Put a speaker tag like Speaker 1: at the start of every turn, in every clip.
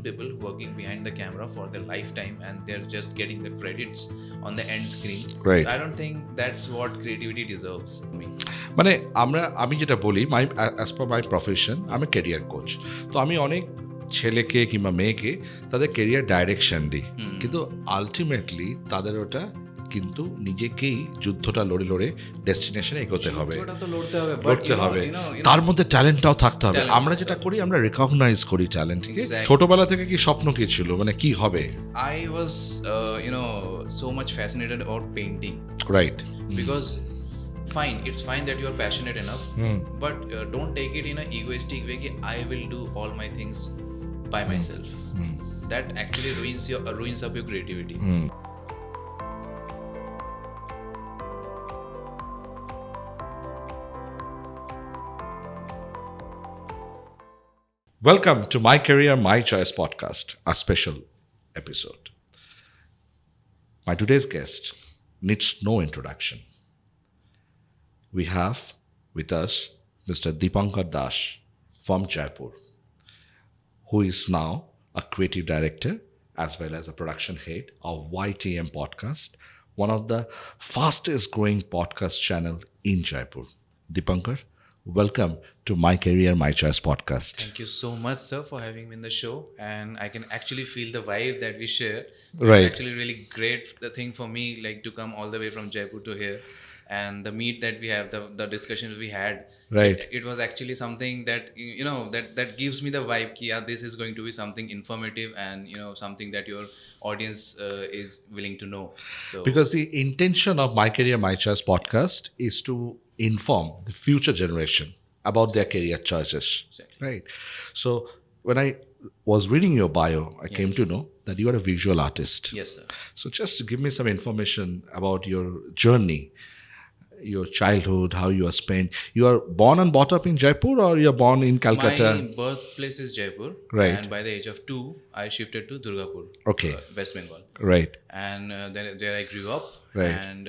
Speaker 1: people working behind the camera for their lifetime and they're just getting the credits on the end screen.
Speaker 2: Right.
Speaker 1: I don't think that's what creativity deserves me.
Speaker 2: মানে আমি যেটা বলি as per মাই profession আমি career coach, তো আমি অনেক ছেলেকে কিংবা মেয়েকে তাদের ক্যারিয়ার ডাইরেকশন দিই, কিন্তু আলটিমেটলি তাদের ওটা কিন্তু নিজেকেই যুদ্ধটা লড়ে ডেস্টিনেশনে এগোতে হবে, লড়তে হবে, তার মধ্যে ট্যালেন্টটাও থাকতে হবে। আমরা যেটা করি আমরা রেকগনাইজ করি ট্যালেন্টকে। ছোটবেলা থেকে কি স্বপ্ন কি ছিল, মানে কি হবে?
Speaker 1: I was so much fascinated about painting,
Speaker 2: right,
Speaker 1: because fine, it's fine that you're passionate enough, but don't take it in an egoistic way ki I will do all my things by myself. That actually ruins up your creativity.
Speaker 2: Welcome to My Career, My Choice podcast, a special episode. My today's guest needs no introduction. We have with us Mr. Deepankar from Jaipur, who is now a creative director as well as a production head of YTM podcast, one of the fastest growing podcast channel in Jaipur. Dipankar, welcome to My Career, My Choice podcast.
Speaker 1: Thank you so much, sir, for having me in the show, and I can actually feel the vibe that we share.
Speaker 2: Right.
Speaker 1: It's actually really great, the thing for me, like to come all the way from Jaipur to here, and the meet that we have, the discussions we had.
Speaker 2: Right.
Speaker 1: It was actually something that that gives me the vibe ki yeah, this is going to be something informative and something that your audience is willing to know. So
Speaker 2: Because the intention of My Career, My Choice podcast is to inform the future generation about their career choices.
Speaker 1: Exactly.
Speaker 2: Right. So when I was reading your bio, I came to know that you are a visual artist.
Speaker 1: yes, sir.
Speaker 2: So just give me some information about your journey, your childhood, how you are spent. You are born and brought up in Jaipur, or you are born in Calcutta?
Speaker 1: My birthplace is Jaipur,
Speaker 2: Right.
Speaker 1: and by the age of 2 I shifted to Durgapur,
Speaker 2: Okay.
Speaker 1: West Bengal,
Speaker 2: Right.
Speaker 1: and there I grew up.
Speaker 2: Right.
Speaker 1: And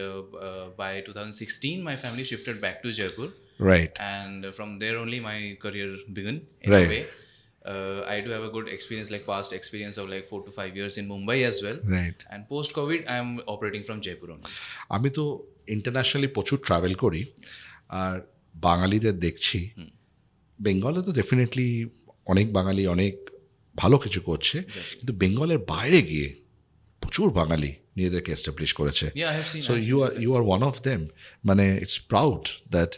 Speaker 1: by 2016 my family shifted back to Jaipur,
Speaker 2: Right.
Speaker 1: and from there only my career began in
Speaker 2: Right.
Speaker 1: a way. I do have a good experience, like past experience of like 4 to 5 years in Mumbai as well.
Speaker 2: Right.
Speaker 1: And post COVID I am operating from Jaipur only.
Speaker 2: আমি তো internationally প্রচুর travel করি, আর বাঙালিদের দেখছি বেঙ্গলে তো definitely অনেক বাঙালি অনেক ভালো কিছু করছে, কিন্তু বেঙ্গলের বাইরে গিয়ে প্রচুর বাঙালি নিজেদেরকে এস্টাবলিশ করেছে।
Speaker 1: Yeah, I have seen.
Speaker 2: So you are one of them, মানে it's proud that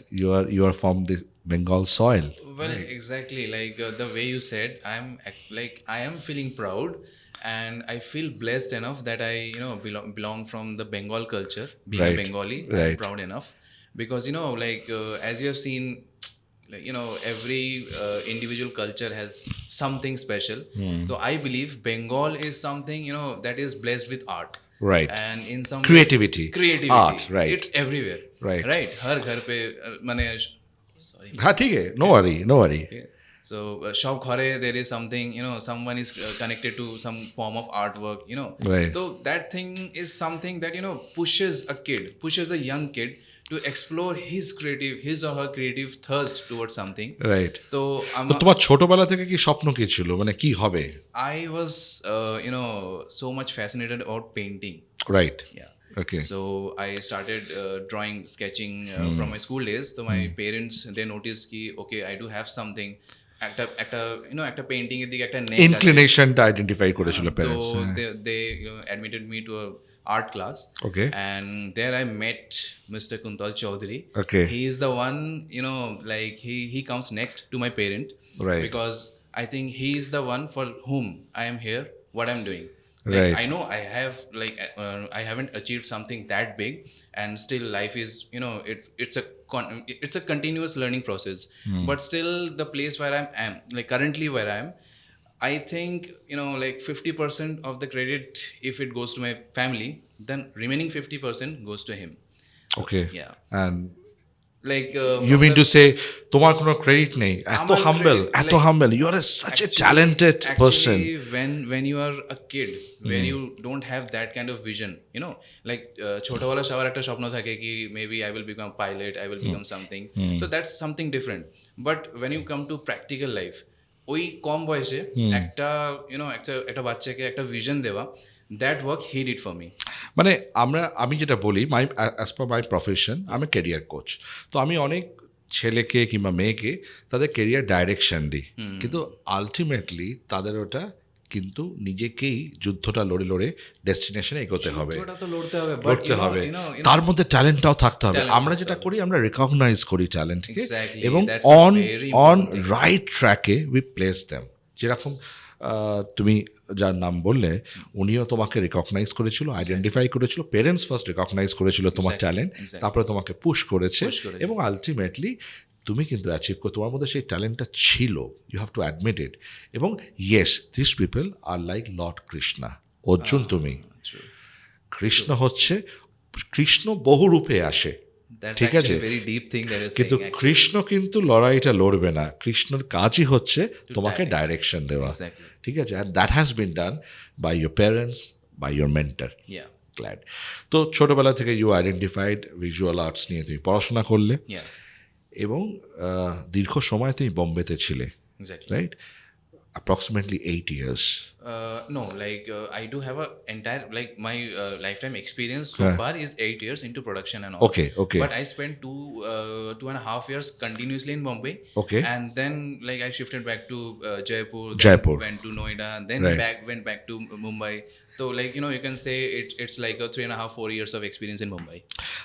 Speaker 2: you are from the Bengal soil.
Speaker 1: Well, exactly, like the way you said, I am feeling proud, and I feel blessed enough that I belong from the Bengal culture. Being
Speaker 2: Right.
Speaker 1: a Bengali,
Speaker 2: Right.
Speaker 1: I'm proud enough, because as you have seen, like, every individual culture has something special. So I believe Bengal is something that is blessed with art.
Speaker 2: Right.
Speaker 1: And in some
Speaker 2: Creativity.
Speaker 1: creativity,
Speaker 2: Art, right.
Speaker 1: It's everywhere.
Speaker 2: Right.
Speaker 1: Har ghar pe mane sorry.
Speaker 2: হ্যাঁ ঠিক আছে, no worry, no worry.
Speaker 1: Okay. So shop ghare there is something, someone is connected to some form of artwork,
Speaker 2: Right.
Speaker 1: So that thing is something that pushes a young kid to explore his or her creative thirst towards something.
Speaker 2: Right.
Speaker 1: So
Speaker 2: তো তোমার ছোটবেলা থেকে কি স্বপ্ন কি ছিল, মানে কি হবে?
Speaker 1: I was so much fascinated about painting.
Speaker 2: Right.
Speaker 1: Yeah.
Speaker 2: Okay.
Speaker 1: So I started drawing, sketching from my school days. So my parents, they noticed ki okay, I do have something. একটা পেইন্টিং এর দিকে একটা নেক আছে।
Speaker 2: ইনক্লিনেশনটা identify করেছিল parents.
Speaker 1: So they admitted me to a art class.
Speaker 2: Okay.
Speaker 1: And there I met Mr. Kuntal Chaudhary.
Speaker 2: Okay.
Speaker 1: He is the one, like he comes next to my parent.
Speaker 2: Right.
Speaker 1: Because I think he is the one for whom I am here, what I'm doing.
Speaker 2: Right.
Speaker 1: I know I have I haven't achieved something that big, and still life is it's a continuous learning process. But still the place where I am, like currently where I am, I think 50% of the credit, if it goes to my family, then remaining 50% goes to him.
Speaker 2: Okay.
Speaker 1: Yeah.
Speaker 2: And
Speaker 1: Like
Speaker 2: you mean to say তোমার কোনো credit নেই? এত humble, এত humble, you are such a talented person.
Speaker 1: Actually, when you are a kid, where you don't have that kind of vision, like ছোটবেলা সবার একটা স্বপ্ন থাকে কি maybe I will become pilot, I will become something. So that's something different. But when you come to practical life, ওই কম বয়সে একটা একটা বাচ্চাকে একটা ভিশন দেওয়া, that work he did for me.
Speaker 2: মানে আমি যেটা বলি, অ্যাজ পার মাই প্রফেশন আমি ক্যারিয়ার কোচ, তো আমি অনেক ছেলেকে কিংবা মেয়েকে তাদের ক্যারিয়ার ডাইরেকশন দিই, কিন্তু আলটিমেটলি তাদের ওটা কিন্তু নিজেকেই যুদ্ধটা লড়ে লড়ে ডেস্টিনেশনে এগোতে হবে,
Speaker 1: যুদ্ধটা তো লড়তে হবে, বাট
Speaker 2: লড়তে হবে, তার মধ্যে ট্যালেন্টটাও থাকতে হবে।
Speaker 1: talent
Speaker 2: আমরা
Speaker 1: থাকতে
Speaker 2: যেটা
Speaker 1: হবে।
Speaker 2: করি, আমরা রেকগনাইজ করি ট্যালেন্টকে,
Speaker 1: Exactly,
Speaker 2: এবং
Speaker 1: that's a
Speaker 2: on
Speaker 1: very
Speaker 2: on
Speaker 1: important thing.
Speaker 2: Right ট্র্যাকে উই প্লেস দেম। যেরকম তুমি যার নাম বললে, উনিও তোমাকে রেকগনাইজ করেছিল, আইডেন্টিফাই করেছিল, পেরেন্টস ফার্স্ট রেকগনাইজ করেছিল তোমার
Speaker 1: Exactly,
Speaker 2: ট্যালেন্ট,
Speaker 1: exactly.
Speaker 2: তারপরে তোমাকে পুশ করেছে,
Speaker 1: Push করেছে।
Speaker 2: এবং আলটিমেটলি তুমি কিন্তু অ্যাচিভ করো, তোমার মধ্যে সেই ট্যালেন্টটা ছিল, you have to admit it. এবং yes, this people are like lord Krishna, Arjun তুমি,
Speaker 1: True.
Speaker 2: কৃষ্ণ হচ্ছে, কৃষ্ণ বহু রূপে আসে,
Speaker 1: That's
Speaker 2: ঠিক আছে,
Speaker 1: actually very deep thing that you're
Speaker 2: কিন্তু
Speaker 1: saying, actually.
Speaker 2: কৃষ্ণ কিন্তু লড়াইটা লড়বে না, কৃষ্ণর কাজই হচ্ছে তোমাকে
Speaker 1: direct.
Speaker 2: ডাইরেকশন দেওয়া,
Speaker 1: Exactly.
Speaker 2: ঠিক আছে, and that has been done by your parents, by your mentor.
Speaker 1: Yeah.
Speaker 2: Glad. তো ছোটবেলা থেকে ইউ আইডেন্টিফাইড ভিজুয়াল আর্টস নিয়ে তুমি পড়াশোনা করলে,
Speaker 1: Yeah.
Speaker 2: এবং দীর্ঘ সময় তুমি বোম্বেতে ছিলে,
Speaker 1: Exactly.
Speaker 2: Right, approximately 8 years.
Speaker 1: No, like I do have a entire, like my lifetime experience so
Speaker 2: Yeah.
Speaker 1: far is 8 years into production and all.
Speaker 2: Okay.
Speaker 1: But I spent 2.5 years continuously in Bombay.
Speaker 2: Okay.
Speaker 1: And then like I shifted back to Jaipur.
Speaker 2: Jaipur.
Speaker 1: Then went to Noida. Then
Speaker 2: Right.
Speaker 1: went back to Mumbai. So like you can say it's like a 3.5-4 years of experience in Mumbai.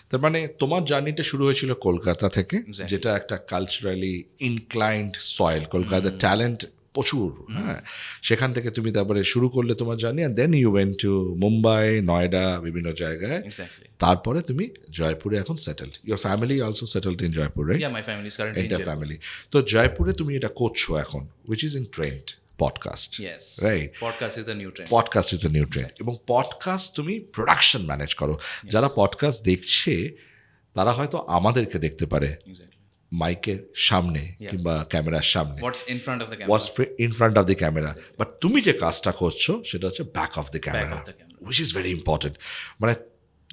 Speaker 2: তার মানে তোমার জার্নিটা শুরু হয়েছিল কলকাতা থেকে,
Speaker 1: Exactly.
Speaker 2: যেটা একটা culturally inclined soil, কলকাতার ট্যালেন্ট প্রচুর, হ্যাঁ, সেখান থেকে তুমি তারপরে শুরু করলে তোমার journey, and then you went to Mumbai, Noida, বিভিন্ন জায়গায়,
Speaker 1: Exactly.
Speaker 2: তারপরে তুমি জয়পুরে এখন settled, your family also settled in Jaipur, right?
Speaker 1: Yeah, my family is currently in
Speaker 2: enter
Speaker 1: Jaipur.
Speaker 2: Family. তো জয়পুরে তুমি এটা করছো এখন, which is in trend, podcast,
Speaker 1: Yes.
Speaker 2: Right?
Speaker 1: Podcast is the new trend.
Speaker 2: Podcast is a new trend, এবং podcast তুমি production manage করো। যারা পডকাস্ট দেখছে তারা হয়তো আমাদেরকে দেখতে পারে
Speaker 1: Exactly.
Speaker 2: মাইকের সামনে কিংবা ক্যামেরার সামনে,
Speaker 1: What's in front of the camera?
Speaker 2: What's in front of the camera, but তুমি যে কাজটা করছো সেটা হচ্ছে back of the camera,
Speaker 1: of the camera.
Speaker 2: Which is very important. মানে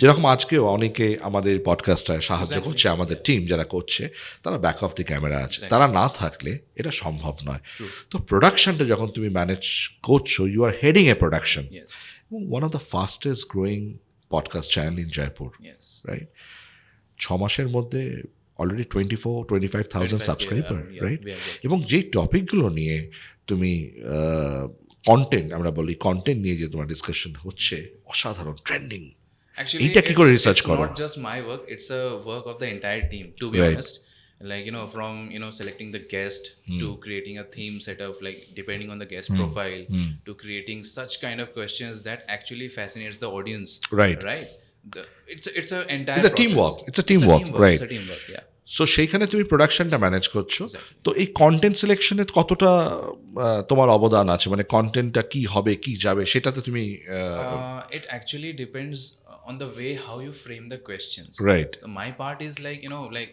Speaker 2: যেরকম আজকেও অনেকে আমাদের পডকাস্টটায় সাহায্য করছে, আমাদের টিম যারা করছে, তারা ব্যাক অফ দ্য ক্যামেরা আছে, তারা না থাকলে এটা সম্ভব নয়। তো প্রোডাকশনটা যখন তুমি ম্যানেজ করছো, you are heading a production,
Speaker 1: Yes.
Speaker 2: One of the fastest growing podcast channel in Jaipur,
Speaker 1: Yes.
Speaker 2: Right? 6 মাসের মধ্যে অলরেডি 25,000 সাবস্ক্রাইবার, রাইট? এবং যেই টপিকগুলো নিয়ে তুমি কন্টেন্ট, আমরা বলি কন্টেন্ট নিয়ে যে তোমার ডিসকাশন হচ্ছে, অসাধারণ, ট্রেন্ডিং।
Speaker 1: Actually,
Speaker 2: এইটা কি করে রিসার্চ
Speaker 1: it's
Speaker 2: করো?
Speaker 1: not just my work, it's a work of the entire team, to be
Speaker 2: Right.
Speaker 1: honest. Like from selecting the guest to creating a theme set of, like, depending on the guest profile, to creating such kind of questions that actually fascinates the audience.
Speaker 2: Right.
Speaker 1: It's a entire
Speaker 2: It's a
Speaker 1: process.
Speaker 2: teamwork. It's a teamwork, right.
Speaker 1: It's a teamwork, yeah.
Speaker 2: So সেইখানে তুমি প্রোডাকশনটা manage করছো। তো এই content সিলেকশনে কতটা তোমার অবদান আছে, মানে কন্টেন্টটা কি হবে, কি যাবে, সেটাতে তুমি
Speaker 1: It actually depends on the way how you frame the questions.
Speaker 2: Right.
Speaker 1: So my part is like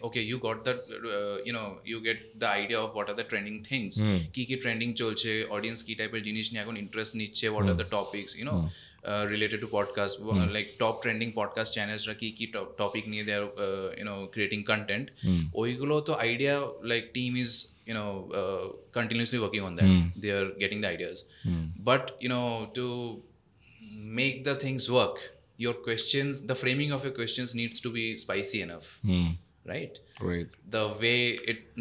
Speaker 1: okay, you got that you get the idea of what are the trending things, ki trending cholche, audience ki type er jinish niye ekhon interest niche, what are the topics related to podcast, like top trending podcast channels ra ki topic niye they are creating content, oigulo to idea, like team is continuously working on that. They are getting the ideas, but to make the things work, your questions, the framing of your questions needs to be spicy enough, right? The way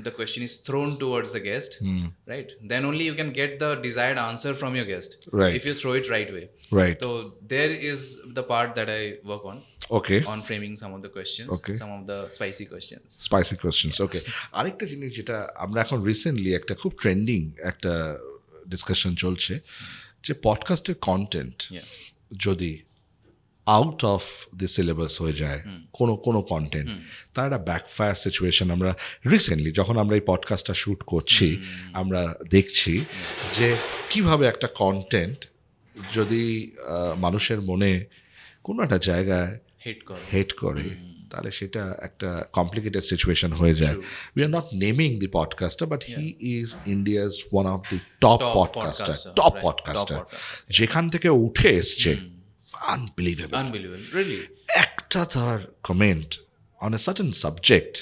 Speaker 1: the question is thrown towards the guest, right? Then only you can get the desired answer from your guest,
Speaker 2: Right.
Speaker 1: if you throw it right way,
Speaker 2: Right.
Speaker 1: So there is the part that I work on,
Speaker 2: okay,
Speaker 1: on framing some of the questions,
Speaker 2: Okay.
Speaker 1: some of the spicy questions.
Speaker 2: Spicy questions, okay. আরেকটা জিনিস যেটা আমরা এখন recently একটা খুব trending একটা discussion চলছে, যে পডকাস্টের কন্টেন্ট
Speaker 1: Yeah.
Speaker 2: যদি আউট অফ দি সিলেবাস হয়ে যায়, কোনো কন্টেন্ট, তার একটা ব্যাকফায়ার সিচুয়েশন আমরা রিসেন্টলি, যখন আমরা এই পডকাস্টটা শ্যুট করছি, আমরা দেখছি যে কিভাবে একটা কন্টেন্ট যদি মানুষের মনে কোনো একটা জায়গায় হেট করে, তাহলে সেটা একটা কমপ্লিকেটেড সিচুয়েশন হয়ে যায়। We are not naming the podcaster, but he is India's one of the top podcaster, যেখান থেকে উঠে এসছে। Unbelievable,
Speaker 1: Really.
Speaker 2: একটা তার comment on a certain subject,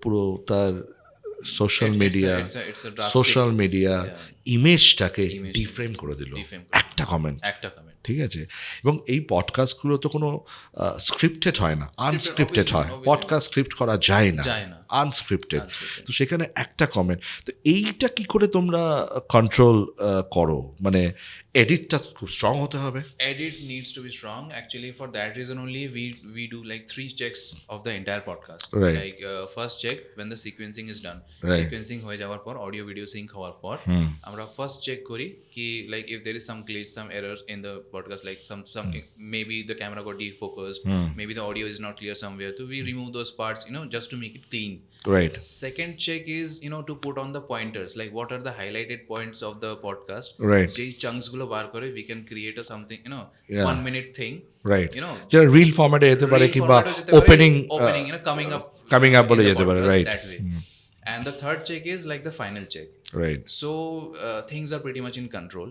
Speaker 2: পুরো তার social media
Speaker 1: it's a drastic,
Speaker 2: social media
Speaker 1: yeah,
Speaker 2: ইমেজটাকে
Speaker 1: image
Speaker 2: ডিফ্রেম করে দিল
Speaker 1: defame করে
Speaker 2: একটা কমেন্ট,
Speaker 1: একটা comment.
Speaker 2: ঠিক আছে? এবং এই পডকাস্টগুলো তো কোনো স্ক্রিপ্টেড হয় না, আনস্ক্রিপ্টেড
Speaker 1: obviously,
Speaker 2: হয়।
Speaker 1: obviously
Speaker 2: পডকাস্ট স্ক্রিপ্ট করা যায় না,
Speaker 1: যায় না।
Speaker 2: আনস্ক্রিপ্টেড।
Speaker 1: Unscripted.
Speaker 2: তো সেখানে একটা কমেন্ট, তো এইটা কি করে তোমরা কন্ট্রোল করো? মানে এডিটটা খুব স্ট্রং হতে হবে।
Speaker 1: Edit needs to be strong. Actually, for that reason only, we do like 3 checks of the entire podcast.
Speaker 2: Right.
Speaker 1: Like first check when the sequencing is done.
Speaker 2: Right.
Speaker 1: Sequencing হয়ে যাওয়ার পর audio video sync হওয়ার পর আমরা first check করি কি like if there is some glitch, some errors in the podcast, like some maybe the camera got defocused, maybe the audio is not clear somewhere, so we remove those parts, just to make it clean.
Speaker 2: Right.
Speaker 1: Second check is to put on the pointers, like what are the highlighted points of the podcast.
Speaker 2: Right.
Speaker 1: যেই chunks গুলো বার করে we can create a something,
Speaker 2: Yeah.
Speaker 1: 1 minute thing.
Speaker 2: Right,
Speaker 1: You know,
Speaker 2: যেটা reel ফরম্যাটে যেতে পারে
Speaker 1: reel
Speaker 2: কিংবা
Speaker 1: format ও যেতে পারে,
Speaker 2: ওপেনিং
Speaker 1: opening, coming up
Speaker 2: বলে
Speaker 1: in the
Speaker 2: যেতে পারে।
Speaker 1: podcast
Speaker 2: right,
Speaker 1: that way. And the third check is like the final check.
Speaker 2: Right.
Speaker 1: So things are pretty much in control.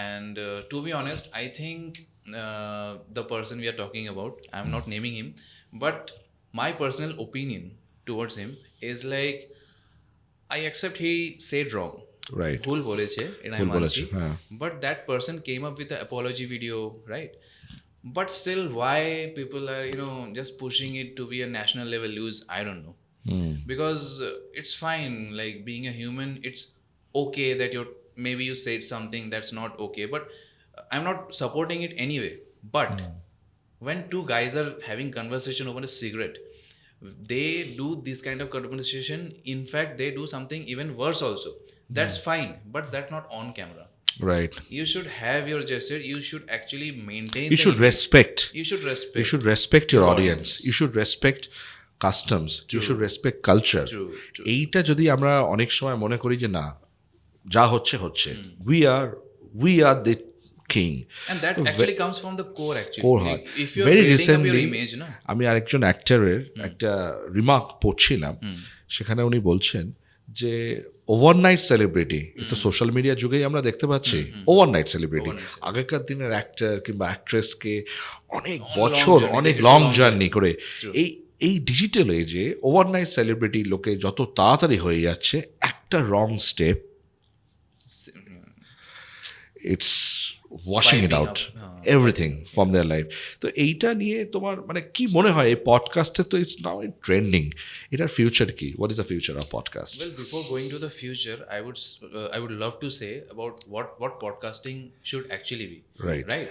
Speaker 1: And to be honest, I think the person we are talking about, I'm not naming him, but my personal opinion towards him is like I accept he said wrong.
Speaker 2: Right,
Speaker 1: ভুল বলেছে এটা আমি
Speaker 2: ভুল বলেছে,
Speaker 1: মানছি,
Speaker 2: হ্যাঁ।
Speaker 1: but that person came up with the apology video, right? But still, why people are just pushing it to be a national level news, I don't know. Because it's fine, like being a human, it's okay that maybe you said something that's not okay, but I'm not supporting it anyway. But when two guys are having conversation over a cigarette, they do this kind of conversation. In fact, they do something even worse also. That's fine, but that's not on camera.
Speaker 2: Right.
Speaker 1: You should have your gesture. You should actually maintain.
Speaker 2: You should respect.
Speaker 1: You should respect.
Speaker 2: You should respect your
Speaker 1: Your
Speaker 2: audience.
Speaker 1: audience.
Speaker 2: You should respect customs. You should respect culture.
Speaker 1: True, true.
Speaker 2: এইটা যদি আমরা অনেক সময় মনে করি যে না, যা হচ্ছে হচ্ছে, we are the king.
Speaker 1: And that actually comes from the core. Actually,
Speaker 2: Core heart.
Speaker 1: If you're
Speaker 2: Very
Speaker 1: building up your
Speaker 2: recently,
Speaker 1: image, na.
Speaker 2: আমি আরেকজন অ্যাক্টরের একটা রিমার্ক পড়ছিলাম, সেখানে উনি বলছেন যে ওভারনাইট সেলিব্রিটি, তো সোশ্যাল মিডিয়ার যুগেই আমরা দেখতে পাচ্ছি ওভারনাইট সেলিব্রিটি। আগেকার দিনের অ্যাক্টর কিংবা অ্যাক্ট্রেসকে অনেক বছর, অনেক লং জার্নি করে, এই ডিজিটাল এজে ওভারনাইট সেলিব্রিটি লোকে যত তাড়াতাড়ি হয়ে যাচ্ছে, একটা রং step, it's washing it out everything from their life. তো এইটা নিয়ে তোমার মানে কি মনে হয়? এই পডকাস্টে তো ইটস নাও ইন ট্রেন্ডিং, এটার ফিউচার কি? What is the future of podcast?
Speaker 1: Well, before going to the future, I would love to say about what podcasting should actually be.
Speaker 2: Right.
Speaker 1: Right.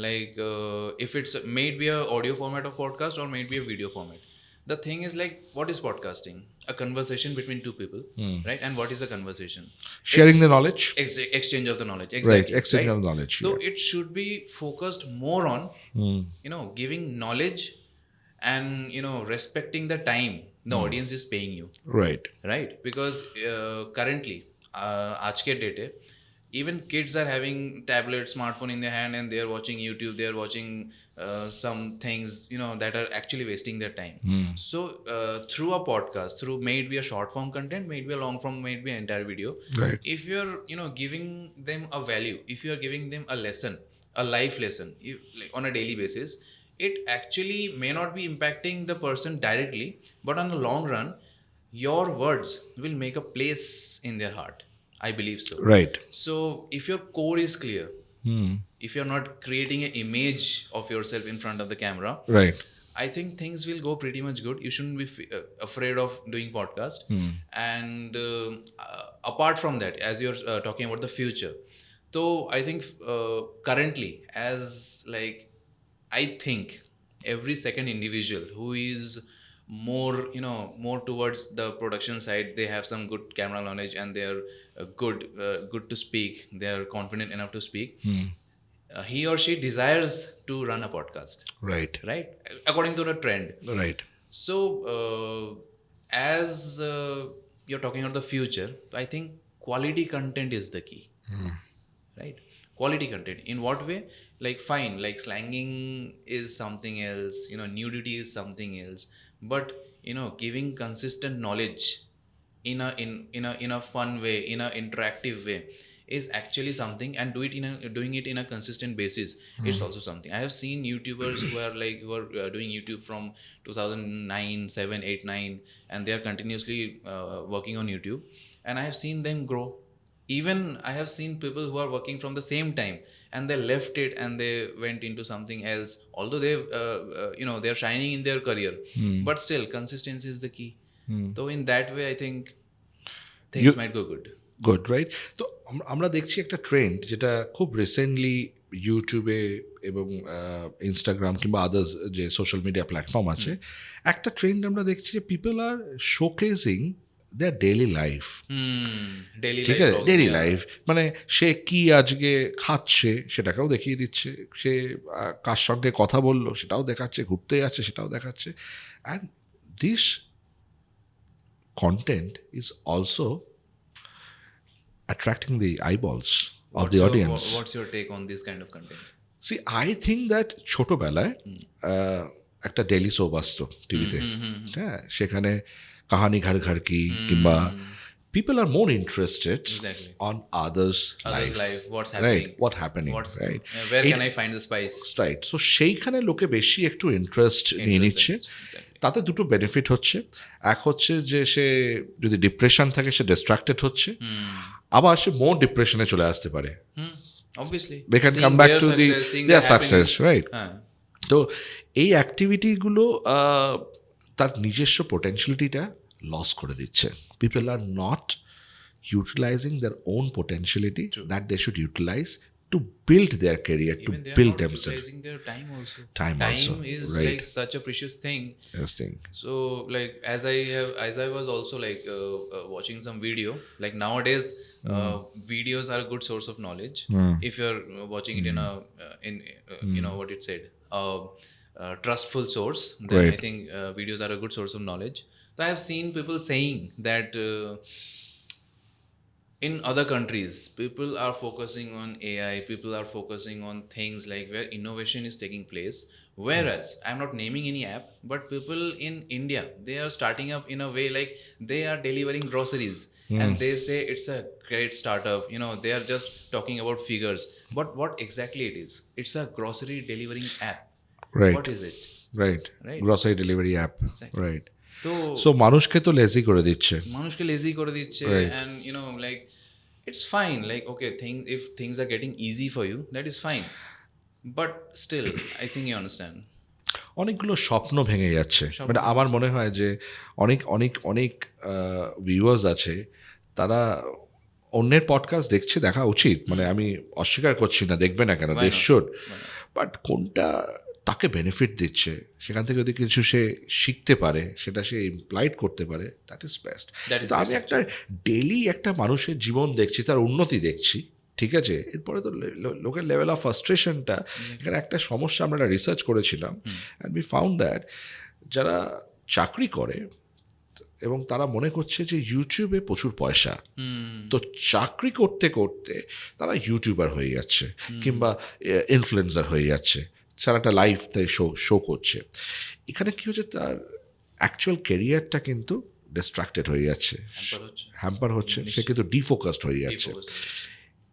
Speaker 1: Like if it's may it be a audio format of podcast or may it be a video format. The thing is like, what is podcasting? A conversation between two people, right? And what is a conversation?
Speaker 2: Sharing the knowledge.
Speaker 1: Exchange of the knowledge. Exactly.
Speaker 2: Right. Exchange of knowledge.
Speaker 1: So
Speaker 2: yeah.
Speaker 1: it should be focused more on giving knowledge and respecting the time the audience is paying you.
Speaker 2: Right.
Speaker 1: Right? Because currently আজকের ডেটে even kids are having tablet, smartphone in their hand, and they are watching YouTube, they are watching some things that are actually wasting their time. So through a podcast, through may it be a short form content, may it be a long form, may it be an entire video,
Speaker 2: Right.
Speaker 1: if you're giving them a value, if you're giving them a lesson, a life lesson, like on a daily basis, it actually may not be impacting the person directly, but on the long run your words will make a place in their heart. I believe so.
Speaker 2: Right.
Speaker 1: So if your core is clear, if you're not creating an image of yourself in front of the camera,
Speaker 2: Right.
Speaker 1: I think things will go pretty much good. You shouldn't be afraid of doing podcast. And apart from that, as you're talking about the future, so I think currently, as like I think every second individual who is more towards the production side, they have some good camera knowledge and they are good to speak, they are confident enough to speak, he or she desires to run a podcast,
Speaker 2: Right.
Speaker 1: right, according to the trend.
Speaker 2: Right.
Speaker 1: So as you're talking about the future, I think quality content is the key. Right? Quality content. In what way? Like fine, like slanging is something else, nudity is something else, but giving consistent knowledge in a fun way, in a interactive way, is actually something, and doing it in a consistent basis, it's also something. I have seen YouTubers who are doing YouTube from 2009, 7, 8, 9, and they are continuously working on YouTube, and I have seen them grow. Even I have seen people who are working from the same time, and they left it and they went into something else, although they're shining in their career, but still consistency is the key. So in that way, I think things
Speaker 2: You
Speaker 1: might go good.
Speaker 2: Good right. তো আমরা দেখছি একটা trend যেটা খুব recently ইউটিউবে এবং Instagram কিংবা others যে সোশ্যাল মিডিয়া প্ল্যাটফর্ম আছে, একটা ট্রেন্ড আমরা দেখছি যে people are showcasing their daily life.
Speaker 1: Daily
Speaker 2: ঠিক
Speaker 1: লাইফ
Speaker 2: আছে, ডেইলি লাইফ মানে সে কি আজকে খাচ্ছে সেটাকেও দেখিয়ে দিচ্ছে, সে কার সঙ্গে কথা বললো সেটাও দেখাচ্ছে, ঘুরতে যাচ্ছে সেটাও দেখাচ্ছে। And this content is also attracting the eyeballs of the audience.
Speaker 1: What's your take on this kind of content?
Speaker 2: See, I think that ছোটবেলায় একটা ডেইলি শো আসতো টিভিতে, হ্যাঁ, সেখানে কাহানি ঘর ঘর কি কিংবা people are more interested
Speaker 1: Exactly.
Speaker 2: on others
Speaker 1: life, what's
Speaker 2: right,
Speaker 1: happening,
Speaker 2: what happening, right,
Speaker 1: where can I find the spice,
Speaker 2: right. So সেইখানে লোকে বেশি একটু ইন্টারেস্ট নিয়ে নিচ্ছে। তাতে দুটো বেনিফিট হচ্ছে, এক হচ্ছে যে সে যদি ডিপ্রেশন থাকে সে ডিস্ট্রাক্টেড হচ্ছে, আবার সে মোর ডিপ্রেশনে চলে আসতে পারে।
Speaker 1: obviously
Speaker 2: they can come back to their success, right? তো এই অ্যাক্টিভিটিগুলো তার নিজস্ব পোটেনশিয়ালিটিটা লস করে দিচ্ছে। People are not utilizing their own potentiality that they should utilize to build their career,
Speaker 1: even
Speaker 2: to
Speaker 1: they are
Speaker 2: build
Speaker 1: not
Speaker 2: themselves.
Speaker 1: utilizing their time also.
Speaker 2: Time also,
Speaker 1: is
Speaker 2: right.
Speaker 1: like such a precious thing.
Speaker 2: Yes, thing.
Speaker 1: So like as I was also like watching some video, like nowadays videos are a good source of knowledge if you're watching it in a you know what it said, trustful source, then
Speaker 2: Right.
Speaker 1: I think videos are a good source of knowledge. So I have seen people saying that in other countries people are focusing on AI, people are focusing on things like where innovation is taking place, whereas I'm not naming any app, but people in India, they are starting up in a way like they are delivering groceries, and they say it's a great startup, you know, they are just talking about figures, but what exactly it is, it's a grocery delivering app.
Speaker 2: Right.
Speaker 1: What is it?
Speaker 2: Right.
Speaker 1: Right.
Speaker 2: Grocery delivery app.
Speaker 1: Exactly.
Speaker 2: Right.
Speaker 1: তো
Speaker 2: So মানুষকে তো lazy করে দিচ্ছে।
Speaker 1: মানুষকে lazy করে দিচ্ছে,
Speaker 2: Right.
Speaker 1: and you know like it's fine, like okay, if things are getting easy for you, that is fine, but still I think you understand.
Speaker 2: অনেকগুলো স্বপ্ন ভেঙে যাচ্ছে। মানে আমার মনে হয় যে অনেক অনেক অনেক ভিউয়ার্স আছে, তারা অন্যের পডকাস্ট দেখছে, দেখা উচিত, মানে আমি অস্বীকার করছি না, দেখবে না কেন, দে শুড, বাট কোনটা তাকে বেনিফিট দিচ্ছে, সেখান থেকে যদি কিছু সে শিখতে পারে, সেটা সে ইমপ্লাইড করতে পারে, দ্যাট ইজ বেস্ট। তো আমি একটা ডেইলি একটা মানুষের জীবন দেখছি, তার উন্নতি দেখছি, ঠিক আছে, এরপরে তো লোকের লেভেল অফ ফ্রাস্ট্রেশনটা, এখানে একটা সমস্যা আমরা রিসার্চ করেছিলাম, অ্যান্ড উই ফাউন্ড দ্যাট যারা চাকরি করে এবং তারা মনে করছে যে ইউটিউবে প্রচুর পয়সা, তো চাকরি করতে করতে তারা ইউটিউবার হয়ে যাচ্ছে কিংবা ইনফ্লুয়েন্সার হয়ে যাচ্ছে, সারাটা লাইফ তাই শো করছে। এখানে কী হচ্ছে, তার অ্যাকচুয়াল ক্যারিয়ারটা কিন্তু ডিস্ট্রাক্টেড হয়ে যাচ্ছে, হ্যাম্পার হচ্ছে, সে কিন্তু ডিফোকাসড হয়ে যাচ্ছে।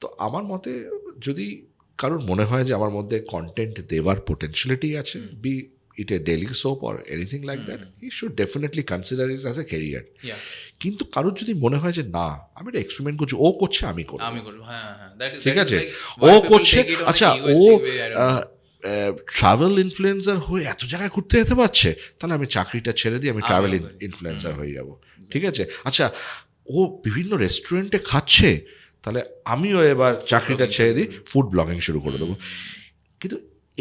Speaker 2: তো আমার মতে যদি কারোর মনে হয় যে আমার মধ্যে কন্টেন্ট দেওয়ার পোটেনশিয়ালিটি আছে, B it a daily soap or anything like that, he should definitely consider it as a career. কিন্তু কারোর যদি মনে হয় যে না, আমি একটা এক্সপেরিমেন্ট করছি, ও করছে আমি করব, ঠিক আছে, ও করছে, আচ্ছা ও ট্রাভেল ইনফ্লুয়েন্সার হয়ে এত জায়গায় ঘুরতে যেতে পারছে, তাহলে আমি চাকরিটা ছেড়ে দিয়ে আমি ট্রাভেল ইনফ্লুয়েন্সার হয়ে যাব, ঠিক আছে, আচ্ছা ও বিভিন্ন রেস্টুরেন্টে খাচ্ছে, তাহলে আমিও এবার চাকরিটা ছেড়ে দিই, ফুড ব্লগিং শুরু করে দেবো। কিন্তু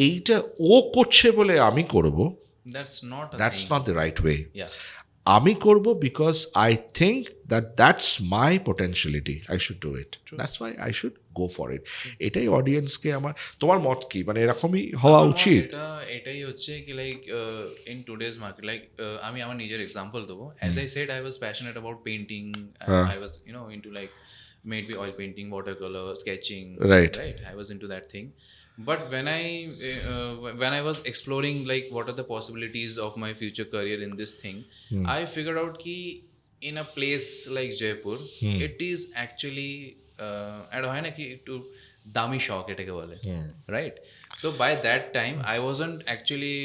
Speaker 2: এইটা ও করছে বলে আমি করব, that's not the right way. আমি করব because I think that's my potentiality, I should do it, that's why I should go for it. এটাই অডিয়েন্সকে আমার, তোমার মত কি, মানে এরকমই হওয়া উচিত?
Speaker 1: এটাই হচ্ছে কি like in today's market, like আমি আমার নিজের এক্সাম্পল দেবো। As I said, I was passionate about painting, I was into like maybe oil painting, watercolor, sketching, right, I was into that thing. But when I was exploring like what are the possibilities of my future career in this thing, I figured out ki in a place like Jaipur, it is actually একটা হয় নাকি একটু দামি শখ এটাকে বলে, right? তো by that time I wasn't actually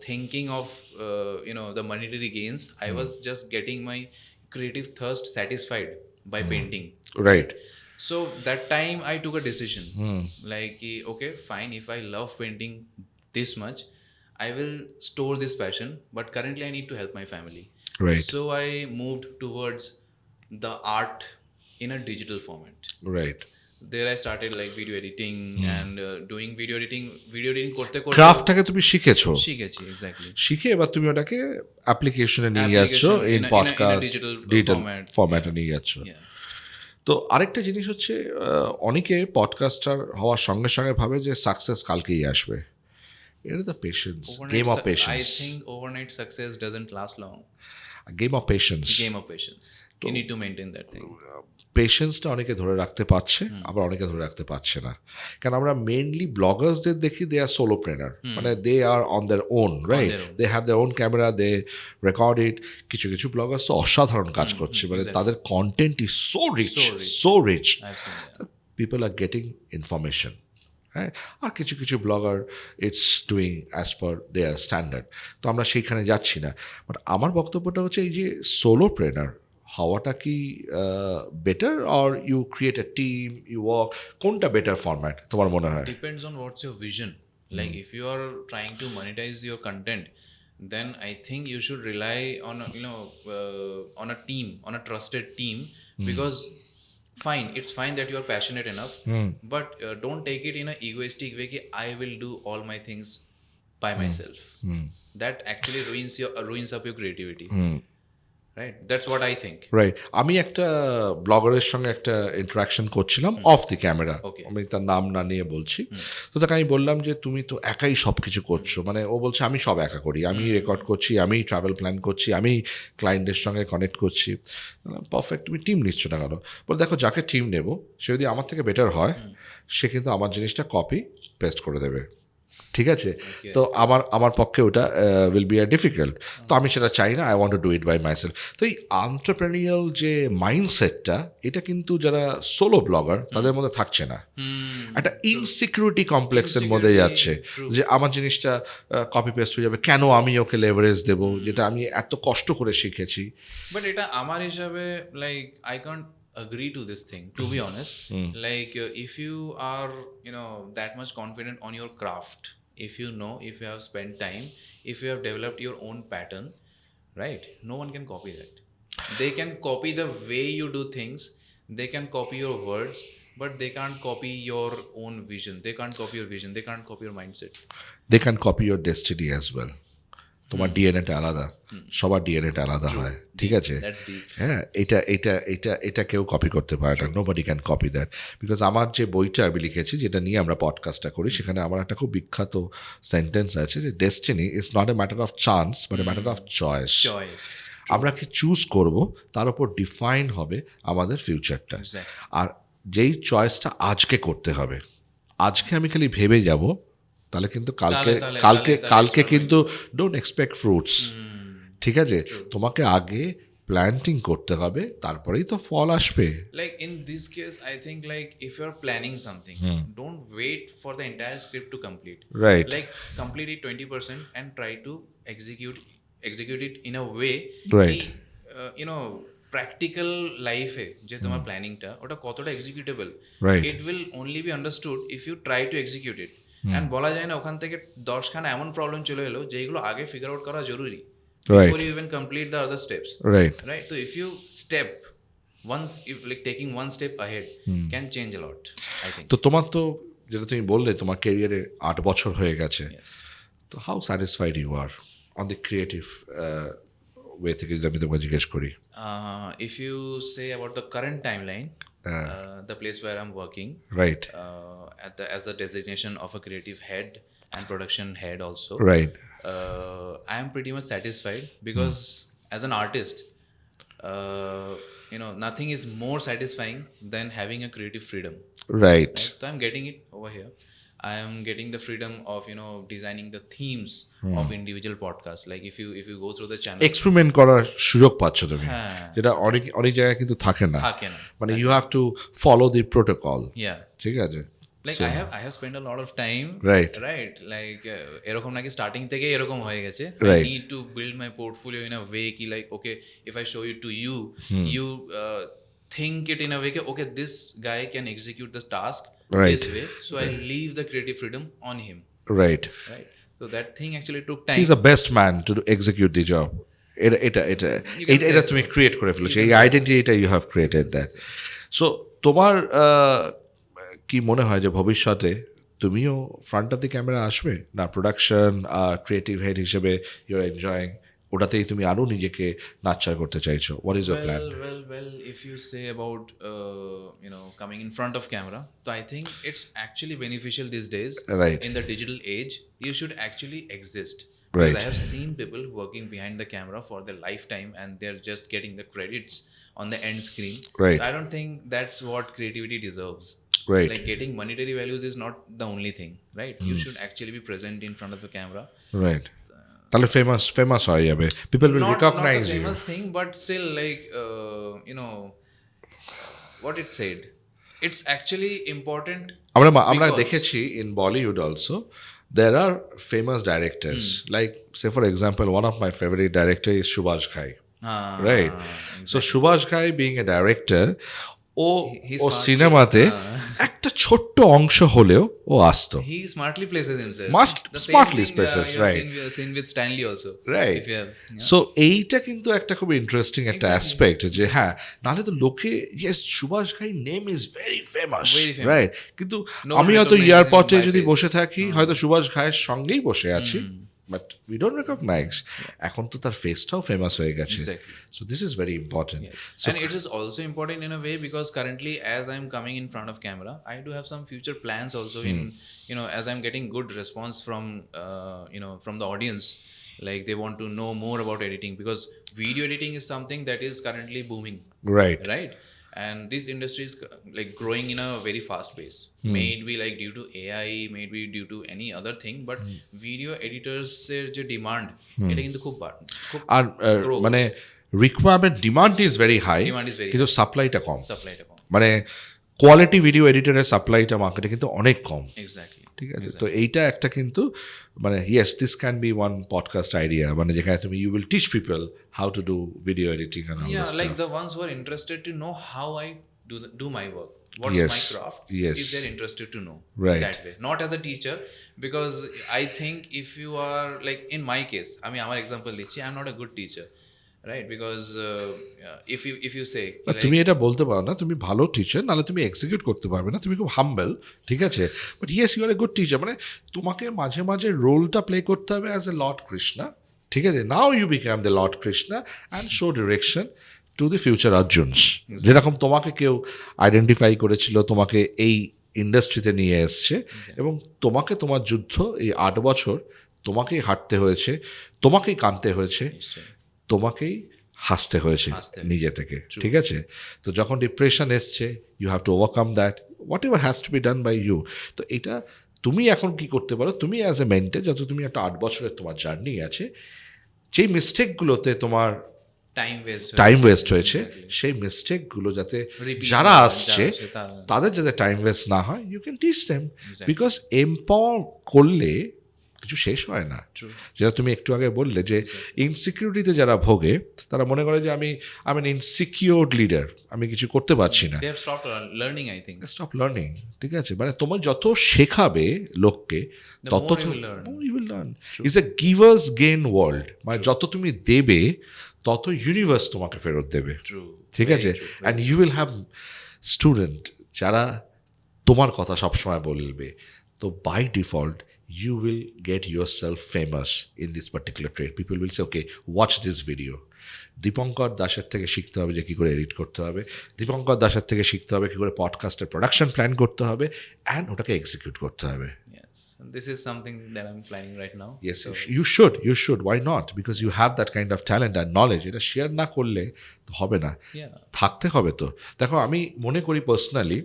Speaker 1: thinking of the monetary gains, I was just getting my creative thirst satisfied by painting.
Speaker 2: Right.
Speaker 1: So that time I took a decision, like okay fine, if I love painting this much, I will store this passion, but currently I need to help my family.
Speaker 2: Right.
Speaker 1: So I moved towards the art in a digital format.
Speaker 2: Right.
Speaker 1: There I started like video editing and doing video editing করতে করতে
Speaker 2: ক্রাফটটাকে তুমি শিখেছো,
Speaker 1: শিখেছি exactly,
Speaker 2: শিখে এবার তুমি ওটাকে অ্যাপ্লিকেশনে নিয়ে যাচ্ছ, ইন পডকাস্ট ডিজিটাল ফরম্যাটে নিয়ে যাচ্ছ। তো আরেকটা জিনিস হচ্ছে, অনেকে পডকাস্টার হওয়ার সঙ্গে সঙ্গে ভাবে যে সাকসেস কালকেই আসবে। এটা the patience, game of patience.
Speaker 1: I think overnight success doesn't last long.
Speaker 2: Game of patience,
Speaker 1: Game of patience. You need to maintain that thing.
Speaker 2: পেশেন্সটা অনেকে ধরে রাখতে পারছে, আবার অনেকে ধরে রাখতে পারছে না। কারণ আমরা মেইনলি ব্লগার্সদের দেখি, দে আর সোলোপ্রেনার, মানে they are on their own, right? They have their own camera, they record it. কিছু কিছু ব্লগার্স তো অসাধারণ কাজ করছে, মানে তাদের content is so rich, so rich, people are getting information, হ্যাঁ। আর কিছু কিছু blogger it's doing as per their standard. তো আমরা সেইখানে যাচ্ছি না। বাট আমার বক্তব্যটা হচ্ছে, এই যে সোলোপ্রেনার হওয়াটা কি better, or you create a team, you work, কোনটা বেটার ফরম্যাট তোমার মনে হয়?
Speaker 1: Depends on what's your vision. Like if you are trying to monetize your content, then I think you should rely on on a team, on a trusted team, because fine, it's fine that you are passionate enough, but don't take it in a egoistic way ki I will do all my things by myself. That actually ruins up your creativity. Right, that's what I think.
Speaker 2: Right. আমি একটা ব্লগারের সঙ্গে একটা interaction করছিলাম of the camera, আমি তার নাম না নিয়ে বলছি। তো তাকে আমি বললাম যে তুমি তো একাই সব কিছু করছো, মানে ও বলছে আমি সব একা করি, আমি রেকর্ড করছি, আমি ট্রাভেল প্ল্যান করছি, আমি ক্লায়েন্টের সঙ্গে কানেক্ট করছি। পারফেক্ট, তুমি টিম নিচ্ছ না কেন? বলে দেখো, যাকে টিম নেব সে যদি আমার থেকে বেটার হয়, সে কিন্তু আমার জিনিসটা কপি পেস্ট করে দেবে, ঠিক আছে? তো আমার পক্ষে ওটা উইল বি আ ডিফিকাল্ট। তো আমি সেটা চাই না, I want to do it by myself. তো এই এন্টারপ্রেনিউরিয়াল যে মাইন্ডসেটটা, এটা কিন্তু যারা সোলো ব্লগার তাদের মধ্যে থাকছে না। একটা ইনসিকিউরিটি কমপ্লেক্সের মধ্যে যাচ্ছে, যে আমার জিনিসটা কপি পেস্ট হয়ে যাবে, কেন আমি ওকে লেভারেজ দেবো, যেটা আমি এত কষ্ট করে শিখেছি।
Speaker 1: বাট এটা আমার হিসাবে like I can't agree to this thing, to be honest. Like if you are that much confident on your craft, if you have spent time, if you have developed your own pattern, right, no one can copy that. They can copy the way you do things, they can copy your words, but they can't copy your own vision, they can't copy your vision, they can't copy your mindset.
Speaker 2: They can copy your destiny as well. তোমার ডিএনএটা আলাদা, সবার ডিএনএটা আলাদা হয়, ঠিক আছে? হ্যাঁ, এটা কেউ কপি করতে পারে না, nobody can copy that. Because আমার যে বইটা আমি লিখেছি, যেটা নিয়ে আমরা পডকাস্টটা করি, সেখানে আমার একটা খুব বিখ্যাত সেন্টেন্স আছে যে destiny is not a matter of chance but a matter of choice. আমরা কি চুজ করব, তার উপর ডিফাইন হবে আমাদের ফিউচারটা। আর যেই চয়েসটা আজকে করতে হবে, আজকে আমি খালি ভেবে যাব, তাহলে কিন্তু কালকে কিন্তু ডোন্ট এক্সপেক্ট ফ্রুটস, ঠিক আছে? তোমাকে আগে প্ল্যান্টিং করতে হবে, তারপরেই তো ফল আসবে।
Speaker 1: Like in this case I think like if you are planning something, don't wait for the entire script to complete,
Speaker 2: right?
Speaker 1: Like complete it 20% and try to execute it in a way,
Speaker 2: right,
Speaker 1: practical লাইফে যে তোমার প্ল্যানিংটা ওটা কতটা executable, it will only be understood if you try to execute it. And বলা যায় না ওখান থেকে 10খানা এমন প্রবলেম চলে এলো যেগুলো আগে ফিগার আউট করা জরুরি, before you even complete the other steps,
Speaker 2: right?
Speaker 1: So if you step once, like taking one step ahead can change a lot, I think.
Speaker 2: তো তোমার তো, যেটা তুমি বললে, তোমার ক্যারিয়ারে 8 বছর হয়ে গেছে, তো how satisfied you are on the creative way থেকে যদি আমি তোমাকে জিজ্ঞেস করি?
Speaker 1: If you say about the current timeline, the place where I'm working,
Speaker 2: right,
Speaker 1: as the designation of a creative head and production head also,
Speaker 2: right,
Speaker 1: I am pretty much satisfied, because as an artist, nothing is more satisfying than having a creative freedom,
Speaker 2: right?
Speaker 1: So I'm getting it over here. I am getting the freedom of designing the themes of individual podcasts. Like if you go through the channel,
Speaker 2: experiment করার সুযোগ পাচ্ছ তুমি,
Speaker 1: হ্যাঁ,
Speaker 2: যেটা অনেক অনেক জায়গায় কিন্তু থাকে না।
Speaker 1: থাকে না,
Speaker 2: মানে you have to follow the protocol.
Speaker 1: yeah.
Speaker 2: ঠিক আছে,
Speaker 1: Like I have spent a lot of time,
Speaker 2: Right.
Speaker 1: like এরকম নাকি স্টার্টিং থেকে এরকম হয়ে গেছে, I
Speaker 2: Right.
Speaker 1: need to build my portfolio in a way ki like, okay, if I show it to you, you think it in a way ki, okay, this guy can execute this task
Speaker 2: Right.
Speaker 1: this way, so I leave the creative freedom on him,
Speaker 2: right,
Speaker 1: right? So that thing actually took
Speaker 2: he
Speaker 1: time.
Speaker 2: Is the best man to execute the job. এটা এটা এটা
Speaker 1: You can
Speaker 2: এটা
Speaker 1: say
Speaker 2: এটা
Speaker 1: so.
Speaker 2: তুমি create করে ফেলেছো,
Speaker 1: You
Speaker 2: এই
Speaker 1: can say so.
Speaker 2: আইডেন্টিটিটা you have created that. So তোমার কি মনে হয় যে ভবিষ্যতে তুমিও ফ্রন্ট অফ দি ক্যামেরা আসবে না? প্রোডাকশন ক্রিয়েটিভ হেড হিসেবে ইউ আর এনজয়িং, ওটাতেই তুমি আরও নিজেকে নাচ্চার করতে চাইছো? What is your plan?
Speaker 1: Well, if you say about coming in front of camera, so I think it's actually beneficial these days.
Speaker 2: Right.
Speaker 1: In the digital age, you should actually exist.
Speaker 2: Right.
Speaker 1: Because I have seen people working behind the camera for their lifetime, and they're just getting the credits on the end screen.
Speaker 2: Right.
Speaker 1: I don't think that's what creativity deserves.
Speaker 2: Right.
Speaker 1: Like getting monetary values is not the only thing, right? You should actually be present in front of the camera.
Speaker 2: Right, তাহলে famous হয়ে যাবে, people will
Speaker 1: Not
Speaker 2: recognize
Speaker 1: a
Speaker 2: you.
Speaker 1: famous thing, but still, like what it said, it's actually important.
Speaker 2: আমরা
Speaker 1: because-
Speaker 2: দেখেছি in Bollywood also there are famous directors, like say for example one of my favorite director is Subhash Ghai, right? So Subhash Ghai being a director, ও
Speaker 1: He
Speaker 2: ও
Speaker 1: smartly-
Speaker 2: সিনেমাতে একটা ছোট্ট অংশ হলেও ও আসতো।
Speaker 1: He smartly places himself. The same
Speaker 2: smartly
Speaker 1: thing,
Speaker 2: places,
Speaker 1: you have
Speaker 2: right.
Speaker 1: seen with Stanley also,
Speaker 2: Right.
Speaker 1: if you have, yeah.
Speaker 2: So এইটা কিন্তু একটা খুব ইন্টারেস্টিং একটা অ্যাসপেক্ট, যে হ্যাঁ নাহলে তো লোকে yes Subhash Ghai name is very famous,
Speaker 1: Very famous.
Speaker 2: Right, কিন্তু
Speaker 1: No one
Speaker 2: আমি হয়তো
Speaker 1: recognizes
Speaker 2: এয়ারপোর্টে
Speaker 1: him by
Speaker 2: যদি
Speaker 1: face.
Speaker 2: বসে থাকি হয়তো সুভাষ ঘায়ের সঙ্গেই বসে আছি, বাট উই ডোন্ট রেকগনাইজ। এখন তো তার ফেসটাও ফেমাস হয়ে গেছে।
Speaker 1: Exactly.
Speaker 2: So this is very important.
Speaker 1: Yes. And it is also important in a way because currently, as I'm coming in front of camera, I do have some future plans also in, as I'm getting good response from the audience. Like they want to know more about editing because video editing is something that is currently booming,
Speaker 2: right,
Speaker 1: right? And this industry is like growing in a very fast pace. May it be like due to AI, maybe due to any other thing, but video editors এর যে demand এটা কিন্তু খুব
Speaker 2: আর মানে requirement demand is very high,
Speaker 1: Demand is very
Speaker 2: কিন্তু সাপ্লাইটা কম।
Speaker 1: supply টা কম।
Speaker 2: মানে কোয়ালিটি ভিডিও এডিটরের সাপ্লাইটা মার্কেটে কিন্তু অনেক কম।
Speaker 1: Exactly.
Speaker 2: ঠিক আছে, তো এইটা একটা কিন্তু মানে yes this can be one podcast idea, মানে যেখানে তুমি you will teach people how to do video editing and all
Speaker 1: Yeah,
Speaker 2: this
Speaker 1: like the ones who are interested to know how I do my work, what's
Speaker 2: Yes,
Speaker 1: my craft,
Speaker 2: yes.
Speaker 1: if they're interested to know,
Speaker 2: Right.
Speaker 1: that way, not as a teacher, because I think if you are like in my case, I mean আমার example দিচ্ছি, I'm not a good teacher, right? Because if you say like,
Speaker 2: তুমি এটা বলতে পারো না তুমি ভালো teacher, নাহলে তুমি এক্সিকিউট করতে পারবে না, তুমি খুব হাম্বল, ঠিক আছে, but yes you are a good teacher. মানে তোমাকে মাঝে মাঝে রোলটা প্লে করতে হবে অ্যাজ এ লর্ড কৃষ্ণা, ঠিক আছে, now you become the lord Krishna and show direction to the future Arjuns. যেরকম তোমাকে কেউ আইডেন্টিফাই করেছিল, তোমাকে এই ইন্ডাস্ট্রিতে নিয়ে এসছে, এবং তোমাকে তোমার যুদ্ধ এই 8 বছর তোমাকেই হাঁটতে হয়েছে, তোমাকেই কাঁদতে হয়েছে,
Speaker 1: নিশ্চয়ই।
Speaker 2: তোমাকেই হাসতে হয়েছে
Speaker 1: হাসতে
Speaker 2: নিজে থেকে, ঠিক আছে। তো যখন ডিপ্রেশন এসছে you have to overcome that, whatever has to be done by you. তো এটা তুমি এখন কি করতে পারো, তুমি অ্যাজ এ মেন্টর, যত তুমি একটা 8 বছরের তোমার জার্নি আছে, যেই মিস্টেকগুলোতে তোমার টাইম ওয়েস্ট হয়েছে, সেই মিস্টেকগুলো যাতে
Speaker 1: Repeat
Speaker 2: যারা
Speaker 1: না,
Speaker 2: আসছে
Speaker 1: যারা আসছে তারা-
Speaker 2: তাদের যাতে টাইম ওয়েস্ট না হয়, you can teach them,
Speaker 1: Exactly.
Speaker 2: Because empower করলে কিছু শেষ হয় না।
Speaker 1: True.
Speaker 2: যেটা তুমি একটু আগে বললে যে ইনসিকিউরিটিতে যারা ভোগে তারা মনে করে যে আমি এন ইনসিকিউরড লিডার, আমি কিছু করতে পারছি না,
Speaker 1: They have stopped learning, I think.
Speaker 2: Stop learning, ঠিক আছে। মানে তোমার যত শেখাবে লোককে
Speaker 1: The
Speaker 2: তত
Speaker 1: more you will learn.
Speaker 2: You will learn. Is a givers gain world, মানে যত তুমি দেবে তত ইউনিভার্স তোমাকে ফেরত দেবে,
Speaker 1: True.
Speaker 2: ঠিক
Speaker 1: Very
Speaker 2: আছে।
Speaker 1: true, very
Speaker 2: and you will have student যারা তোমার কথা সবসময় বলবে, তো by default you will get yourself famous in this particular trade. People will say, okay, watch this video. Dipankar দাসের থেকে শিখতে হবে যে কী করে এডিট করতে হবে, দীপঙ্কর দাসের থেকে শিখতে হবে কী করে পডকাস্টের প্রোডাকশন প্ল্যান করতে হবে, অ্যান্ড ওটাকে এক্সিকিউট করতে হবে।
Speaker 1: Yes. And this is something that I'm planning right now.
Speaker 2: Yes,
Speaker 1: So,
Speaker 2: you should. Why not? Because you have that kind of talent and knowledge. এটা শেয়ার না করলে তো হবে না,
Speaker 1: yeah.
Speaker 2: থাকতে হবে। তো দেখো আমি মনে করি পার্সোনালি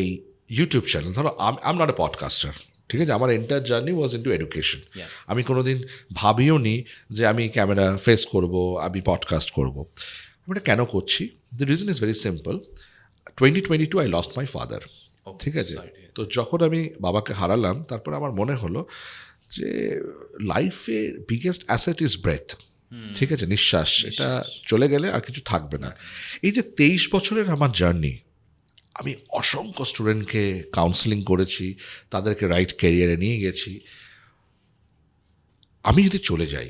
Speaker 2: এই ইউটিউব চ্যানেল, ধরো আম নট এ পডকাস্টার, ঠিক আছে, আমার এন্টায়ার জার্নি ওয়াজ ইন্টু এডুকেশন।
Speaker 1: Yeah.
Speaker 2: আমি কোনোদিন ভাবিও নি যে আমি ক্যামেরা ফেস করব, আমি পডকাস্ট করব। আমি এটা কেন করছি? The reason is very simple. 2022 I lost my father,
Speaker 1: Okay,
Speaker 2: ঠিক আছে।
Speaker 1: sorry to hear
Speaker 2: তো যখন আমি বাবাকে হারালাম, তারপর আমার মনে হলো যে লাইফের বিগেস্ট অ্যাসেট ইজ ব্রেথ, ঠিক আছে, নিঃশ্বাস। এটা চলে গেলে আর কিছু থাকবে না। এই যে 23 বছরের আমার জার্নি, আমি অসংখ্য স্টুডেন্টকে কাউন্সেলিং করেছি, তাদেরকে রাইট ক্যারিয়ারে নিয়ে গেছি। আমি যদি চলে যাই,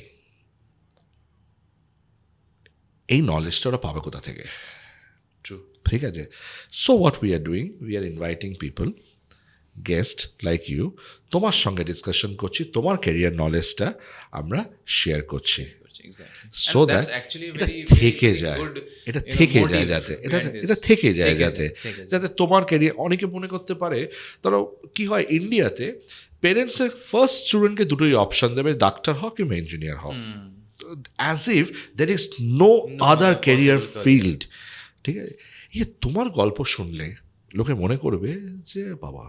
Speaker 2: এই নলেজটা ওরা পাবে কোথা থেকে?
Speaker 1: True.
Speaker 2: ঠিক আছে। So what we are doing, we are inviting people, guest like you, তোমার সঙ্গে ডিসকাশন করছি, তোমার ক্যারিয়ার নলেজটা আমরা শেয়ার করছি,
Speaker 1: Exactly.
Speaker 2: So
Speaker 1: And
Speaker 2: that
Speaker 1: that's actually
Speaker 2: এটা
Speaker 1: very,
Speaker 2: থেকে
Speaker 1: very
Speaker 2: যায়,
Speaker 1: good,
Speaker 2: এটা
Speaker 1: you know,
Speaker 2: থেকে যায়
Speaker 1: motive
Speaker 2: যাতে,
Speaker 1: behind
Speaker 2: এটা
Speaker 1: this.
Speaker 2: থেকে যায়
Speaker 1: থেকে
Speaker 2: যাতে,
Speaker 1: যায়, থেকে যায়।
Speaker 2: যাতে তোমার ক্যারিয়ার, অনেকে মনে করতে পারে, ধরো কি হয় ইন্ডিয়াতে, পেরেন্টসের ফার্স্ট স্টুডেন্টকে দুটোই অপশন দেবে, ডাক্তার হও কিংবা ইঞ্জিনিয়ার হও, as if there is no other
Speaker 1: other
Speaker 2: career
Speaker 1: possible career.
Speaker 2: Field, ঠিক আছে। এই তোমার গল্প শুনলে লোকে মনে করবে যে বাবা,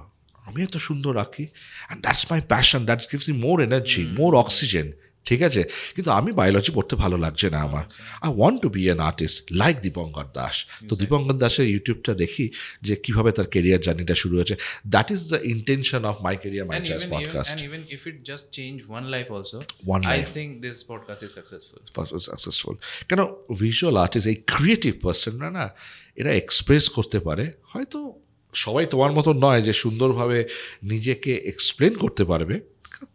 Speaker 2: আমি এত সুন্দর আঁকি, and that's my passion, that's gives me more energy, more oxygen, ঠিক আছে। কিন্তু আমি বায়োলজি পড়তে ভালো লাগছে না আমার, I want two be an artist like Dipankar Das. তো দীপঙ্কর দাসের ইউটিউবটা দেখি যে কিভাবে তার কেরিয়ার জার্নিটা শুরু হয়েছে। That is the intention of my career my choice podcast.
Speaker 1: And even if it just change one life also,
Speaker 2: One
Speaker 1: I
Speaker 2: life.
Speaker 1: think this podcast is successful.
Speaker 2: Successful. কেন ভিজুয়াল আর্টিস্ট, এই creative পার্সনরা না, এরা express করতে পারে। হয়তো সবাই তোমার মতো নয় যে সুন্দরভাবে নিজেকে এক্সপ্লেন করতে পারবে,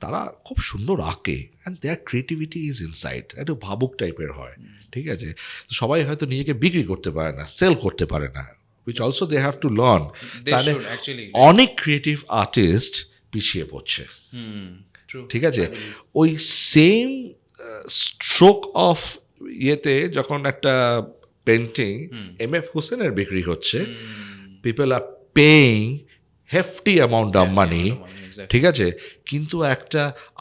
Speaker 2: তারা খুব সুন্দর আঁকে, and their creativity is inside, একটু ভাবুক টাইপের হয়, ঠিক আছে। তো সবাই হয়তো নিজেকে বিক্রি করতে পারে না, সেল করতে পারে না, which also they have to learn.
Speaker 1: They
Speaker 2: তাহলে
Speaker 1: should actually.
Speaker 2: অনেক ক্রিয়েটিভ আর্টিস্ট পিছিয়ে পড়ছে,
Speaker 1: True.
Speaker 2: ঠিক আছে। ওই সেম স্ট্রোক অফ ইয়েতে যখন একটা পেন্টিং এম.এফ. হুসেনের বিক্রি হচ্ছে, people are paying hefty amount of money,
Speaker 1: Exactly.
Speaker 2: ঠিক আছে। কিন্তু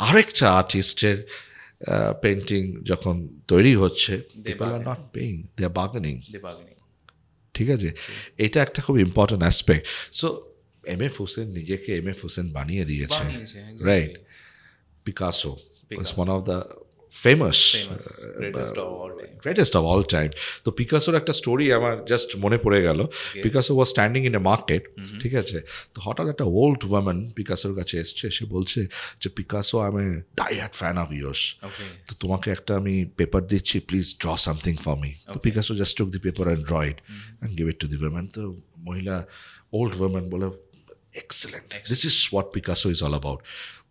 Speaker 2: আরেকটা আর্টিস্টের পেন্টিং যখন তৈরি হচ্ছে, people are not paying, they are bargaining,
Speaker 1: The bargaining.
Speaker 2: ঠিক আছে। এটা একটা খুব important aspect. So M F. Husain নিজেকে এম.এফ. হুসেন বানিয়ে দিয়েছে,
Speaker 1: বানিয়েছে, exactly.
Speaker 2: Right. Picasso is one of the famous greatest of all time. তো পিকাসোর একটা স্টোরি আমার জাস্ট মনে পড়ে গেল। Picasso was standing in a market, ঠিক আছে। তো হঠাৎ একটা ওল্ড ওয়ামেন পিকাসোর কাছে এসছে, সে বলছে যে Picasso, I am a diehard fan of yours, তো তোমাকে একটা আমি পেপার দিচ্ছি, please draw something for me. তো Picasso just took the paper and draw it and give it to the women. তো মহিলা, ওল্ড ওয়ামেন বলে, excellent, this is what Picasso is all about,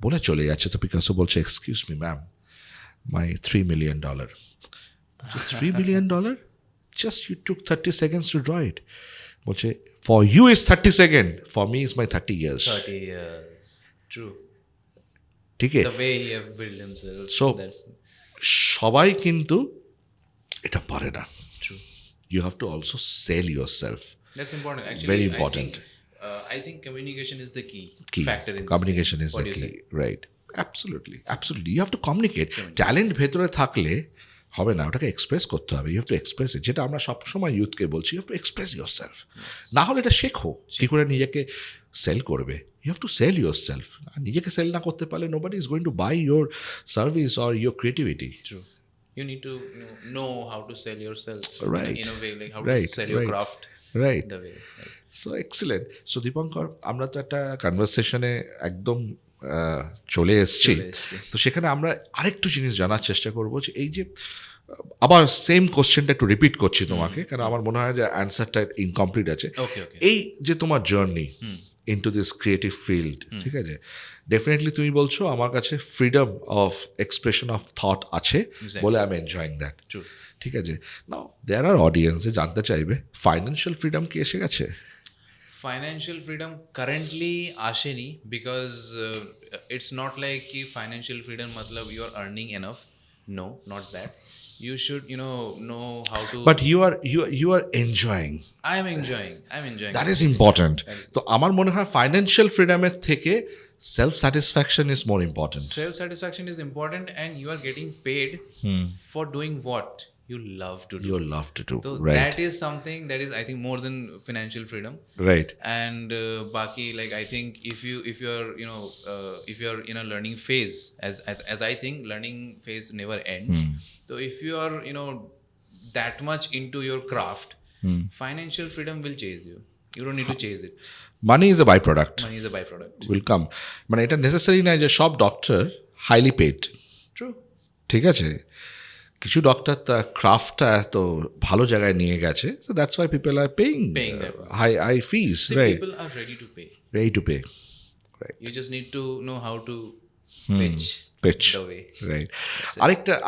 Speaker 2: বলে চলে যাচ্ছে। তো পিকাসো বলছে, excuse me ma'am, my $3 million. $3 million? Just you took 30 seconds to draw it. বলছে, for you is 30 seconds, for me is my 30 years.
Speaker 1: 30 years. True.
Speaker 2: ঠিক আছে।
Speaker 1: The way he have built himself.
Speaker 2: So,
Speaker 1: that's
Speaker 2: সবাই কিন্তু এটা পারে না।
Speaker 1: true.
Speaker 2: You have to also sell yourself.
Speaker 1: That's important. Actually,
Speaker 2: Very important.
Speaker 1: I think communication is the key
Speaker 2: Key.
Speaker 1: factor in this
Speaker 2: Communication
Speaker 1: thing.
Speaker 2: is
Speaker 1: What
Speaker 2: the
Speaker 1: do you
Speaker 2: key.
Speaker 1: say?
Speaker 2: Right. Absolutely. Absolutely. You have to communicate. Talent ভেতরে থাকলে হবে না, ওটাকে express করতে হবে। You have to express it, যেটা আমরা সবসময় ইউথকে বলছি, you have to express yourself. না হলে এটা শেখো কী করে নিজেকে সেল করবে। You have to sell yourself. আর নিজেকে সেল না করতে পারলে nobody is going to buy your service or your creativity.
Speaker 1: True. You need to know how to sell yourself
Speaker 2: Right.
Speaker 1: in a way, like how
Speaker 2: Right,
Speaker 1: to sell your
Speaker 2: right.
Speaker 1: craft.
Speaker 2: Right.
Speaker 1: The way. Right.
Speaker 2: So excellent. So Dipankar, আমরা তো একটা কনভারসেশনে একদম চলে এসছি। তো সেখানে আমরা আরেকটু জিনিস জানার চেষ্টা করবো, যে এই যে আবার সেম কোশ্চেনটা একটু রিপিট করছি তোমাকে, কারণ আমার মনে হয় যে অ্যান্সারটা ইনকমপ্লিট আছে।
Speaker 1: Okay, okay.
Speaker 2: এই যে তোমার journey into this creative field, ঠিক আছে, ডেফিনেটলি তুমি বলছো আমার কাছে freedom of expression of thought আছে বলে I am enjoying that,
Speaker 1: True.
Speaker 2: ঠিক আছে। নাও দেয়ার আর অডিয়েন্স যে জানতে চাইবে, ফাইন্যান্সিয়াল ফ্রিডম কি এসে গেছে?
Speaker 1: Financial freedom currently asheni, because it's not like ki financial freedom matlab you are earning enough. No, not that. You should know how to.
Speaker 2: But you are enjoying,
Speaker 1: I'm enjoying
Speaker 2: that is important. তো আমার মনে হয় financial ফ্রিডমের থেকে self satisfaction is more important.
Speaker 1: Self satisfaction is important, and you are getting paid for doing what? you love to do.
Speaker 2: You love to do,
Speaker 1: So
Speaker 2: right?
Speaker 1: that is something that is, I think, more than financial freedom.
Speaker 2: Right.
Speaker 1: And baki, like, I think if you're if you're in a learning phase, as I think learning phase never ends. So if you are that much into your craft, financial freedom will chase you. You don't need to chase it.
Speaker 2: Money is a byproduct.
Speaker 1: Money is a byproduct.
Speaker 2: Will come. মানে এটা necessary না যে সব doctor highly paid.
Speaker 1: True.
Speaker 2: ঠিক আছে, কিছু doctor তার ক্রাফটটা এত ভালো জায়গায় নিয়ে গেছে, so that's why people are paying
Speaker 1: that
Speaker 2: high fees,
Speaker 1: See,
Speaker 2: right?
Speaker 1: people are ready to pay.
Speaker 2: Ready to pay, right?
Speaker 1: You just need to know how to pitch the way.
Speaker 2: Right.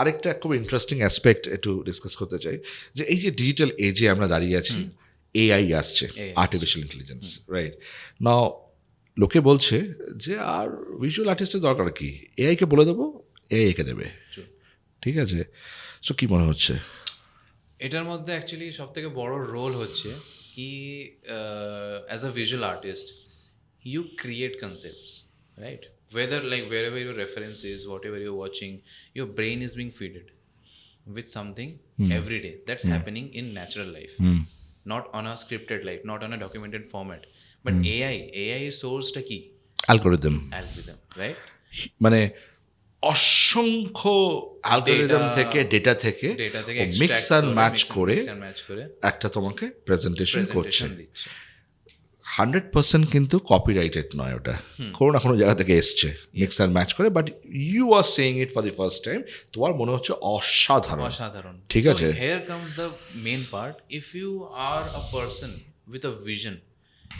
Speaker 2: আরেকটা খুব interesting aspect একটু discuss করতে চাই, যে এই যে digital এজে আমরা দাঁড়িয়ে আছি, এআই আসছে, আর্টিফিশিয়াল ইন্টেলিজেন্স, রাইট? নাও লোকে বলছে যে আর ভিজুয়াল আর্টিস্টের দরকার কি, এআইকে বলে দেবো, এআই এঁকে দেবে। ঠিক আছে, সো কি মনে হচ্ছে?
Speaker 1: এটার মধ্যে অ্যাকচুয়ালি সব থেকে বড় রোল হচ্ছে কি, as a visual artist you create concepts, right? Whether, like, wherever your reference is, whatever you're watching, your brain is being fed with something every day. That's happening in natural life, not on a scripted life, not on a documented format. But AI is sourced a key
Speaker 2: algorithm,
Speaker 1: right?
Speaker 2: মানে অসংখ্য algorithm থেকে, data থেকে mix and match করে একটা তোমাকে presentation করছে। 100% কিন্তু copyrighted নয়, ওটা কোনো না কোনো জায়গা থেকে এসছে, মিক্স অ্যান্ড ম্যাচ করে, but you are saying it for the first time, তোমার মনে হচ্ছে অসাধারণ। ঠিক আছে,
Speaker 1: here comes the main part. If you are a person with a vision,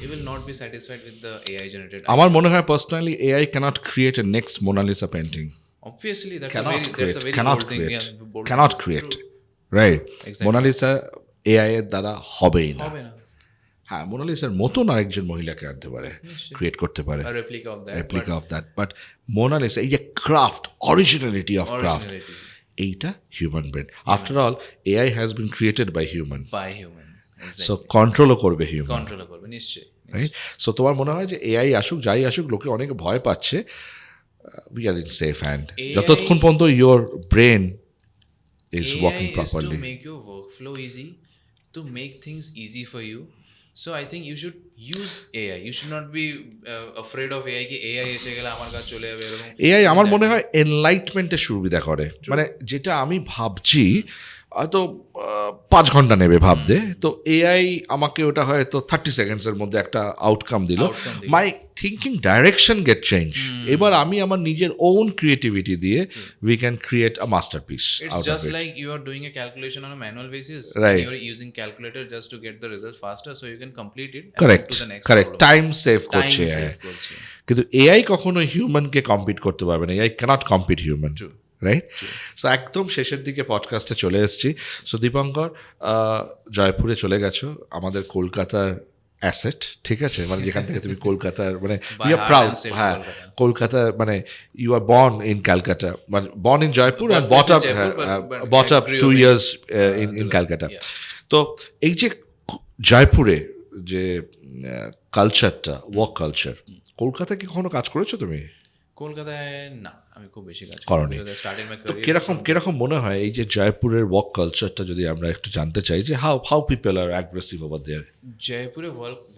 Speaker 1: you will not be satisfied with the AI generated.
Speaker 2: আমার mone hoy personally AI cannot create a next Mona Lisa painting.
Speaker 1: Obviously, that's a
Speaker 2: Cannot
Speaker 1: very
Speaker 2: create,
Speaker 1: bold
Speaker 2: cannot
Speaker 1: thing.
Speaker 2: create,
Speaker 1: Yeah, bold
Speaker 2: cannot
Speaker 1: thing.
Speaker 2: create,
Speaker 1: True.
Speaker 2: right?
Speaker 1: Exactly.
Speaker 2: Mona Lisa AI এর দ্বারা হবেই না।
Speaker 1: হবে না।
Speaker 2: হ্যাঁ, মোনালিসার মতন আরেকজন মহিলাকে আনতে পারে, ক্রিয়েট করতে পারে,
Speaker 1: A replica of that.
Speaker 2: Replica of that, but Mona Lisa এই যে craft, originality of craft,
Speaker 1: Originality
Speaker 2: এইটা human brain. After all AI has been created by human,
Speaker 1: by human.
Speaker 2: So কন্ট্রোলও করবে হিউম্যান,
Speaker 1: কন্ট্রোল করবে নিশ্চয়ই।
Speaker 2: রাইট? সো তোমার মনে হয় যে এআই আসুক, যাই আসুক, লোকে অনেক ভয় পাচ্ছে, we are in safe hand যতক্ষণ পর্যন্ত your brain is working
Speaker 1: AI is
Speaker 2: properly.
Speaker 1: to make your workflow easy, to make things easy for you. So I think you should use AI. You should not be afraid of AI. কি AI এসে গেলে আমার কাছে চলে যাবে এরকম।
Speaker 2: AI আমার মনে হয় এনলাইটমেন্টের সুবিধা করে, মানে যেটা আমি ভাবছি হয়তো 5 ঘন্টা নেবে ভাবতে, তো এআই আমাকে ওটা হয়তো 30 সেকেন্ডসের মধ্যে একটা আউটকাম দিল, my thinking direction gate change. এবার আমি আমার নিজের ওন ক্রিয়েটিভিটি দিয়ে we can create a masterpiece.
Speaker 1: It's just like you are doing a calculation on a manual basis.
Speaker 2: Right.
Speaker 1: You are using calculator just to get the results faster, so you can complete it. And
Speaker 2: correct,
Speaker 1: move to the next
Speaker 2: correct,
Speaker 1: problem.
Speaker 2: Time save
Speaker 1: Time
Speaker 2: করছে।
Speaker 1: save করছে।
Speaker 2: কিন্তু AI কখনো হিউম্যানকে compete করতে পারবে না, AI cannot compete human, right? So একদম শেষের দিকে পডকাস্টে চলে এসেছি। সো দীপঙ্কর, জয়পুরে চলে গেছো, আমাদের কলকাতার অ্যাসেট, ঠিক আছে, মানে যেখান থেকে তুমি কলকাতার, মানে ইউ আর প্রাউড, হ্যাঁ, কলকাতা, মানে you are born in Calcutta, মানে born in Jaipur and brought up 2 years in Calcutta. তো এই যে জয়পুরে যে কালচারটা, ওয়ার্ক কালচার, কলকাতায় কি কখনো কাজ করেছো তুমি?
Speaker 1: কলকাতায় না, আমি খুব বেশি কাজ
Speaker 2: করনি।
Speaker 1: স্টার্টিং মাই
Speaker 2: তো
Speaker 1: ক্যারিয়ার।
Speaker 2: কিরকম মনে হয় এই যে জয়পুরের ওয়ার্ক কালচারটা, যদি আমরা একটু জানতে চাই যে how people are aggressive over there?
Speaker 1: Jaipur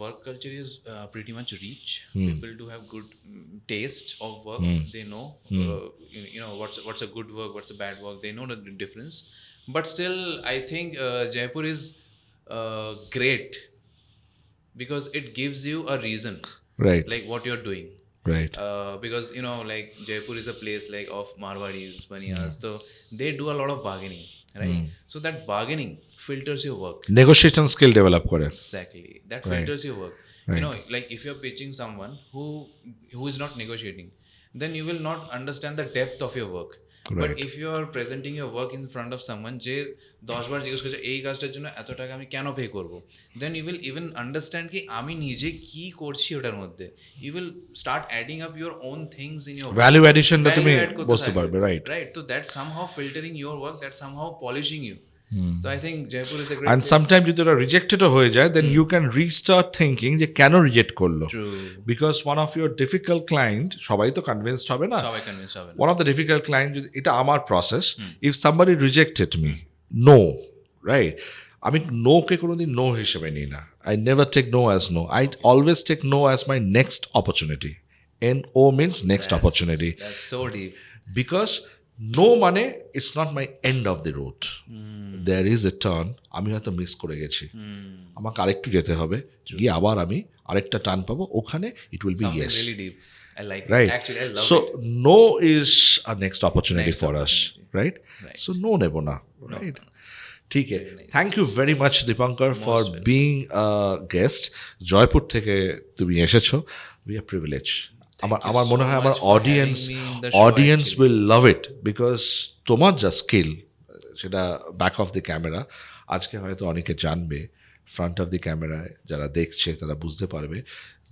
Speaker 1: work culture is pretty much rich. People do have good taste of work. They know, what's a good work, what's a bad work. They know the difference. But still, I think Jaipur is great because it gives you a reason,
Speaker 2: Right,
Speaker 1: like what you're doing.
Speaker 2: right.
Speaker 1: Because like Jaipur is a place like of Marwadis, Baniyas, so they do a lot of bargaining, right? So that bargaining filters your work.
Speaker 2: Negotiation skill develop করে।
Speaker 1: Exactly, that filters your work. Like if you're pitching someone who is not negotiating, then you will not understand the depth of your work. But if you are presenting your work in front of someone যে 10 বার জিজ্ঞেস করছে এই কাজটার জন্য এত টাকা আমি কেন পে করব, then you will even understand কি আমি নিজে কি করছি ওটার মধ্যে। You will start adding up your own things in your
Speaker 2: value অ্যাডিশনটা তুমি
Speaker 1: add করতে
Speaker 2: বুঝতে
Speaker 1: থাকবে।
Speaker 2: পারবে, right?
Speaker 1: Right, so that's somehow filtering your work, that's somehow polishing you. So I think Jaipur is a great
Speaker 2: and
Speaker 1: place.
Speaker 2: Sometime যদি ওরা রিজেক্টেডও হয়ে যায়, then you can restart thinking যে কেন রিজেক্ট করলো,
Speaker 1: True.
Speaker 2: Because one of your difficult client, সবাই তো কনভিন্সড হবে না,
Speaker 1: সবাই convinced হবে না।
Speaker 2: one of the difficult clients, এটা আমার প্রসেস, if somebody rejected me no right আমি নোকে কোনোদিন নো হিসেবে নিই না I never take no as no I always take no as my next opportunity NO means next opportunity
Speaker 1: That's so deep.
Speaker 2: because no মানে it's not my end of the road there is a turn আমি হয়তো miss করে গেছি আমাকে আরেকটু যেতে হবে গিয়ে আবার আমি আরেকটা টার্ন পাবো ওখানে it will be
Speaker 1: Something
Speaker 2: yes
Speaker 1: really deep. I like
Speaker 2: right
Speaker 1: it. Actually, I love
Speaker 2: so
Speaker 1: it.
Speaker 2: no is a next opportunity
Speaker 1: Next
Speaker 2: for us
Speaker 1: opportunity.
Speaker 2: right
Speaker 1: Right.
Speaker 2: so no নেব না right ঠিক আছে
Speaker 1: Very nice.
Speaker 2: Thank you very much Dipankar for
Speaker 1: welcome.
Speaker 2: Being guest Jaipur থেকে তুমি এসেছো we are privilege আমার
Speaker 1: you
Speaker 2: মনে
Speaker 1: so
Speaker 2: হয় আমার
Speaker 1: much for
Speaker 2: audience
Speaker 1: having me in the show,
Speaker 2: audience
Speaker 1: actually.
Speaker 2: Will love it because তোমার যা স্কিল সেটা ব্যাক অফ দি ক্যামেরা আজকে হয়তো অনেকে জানবে ফ্রন্ট অফ দি ক্যামেরায় যারা দেখছে তারা বুঝতে পারবে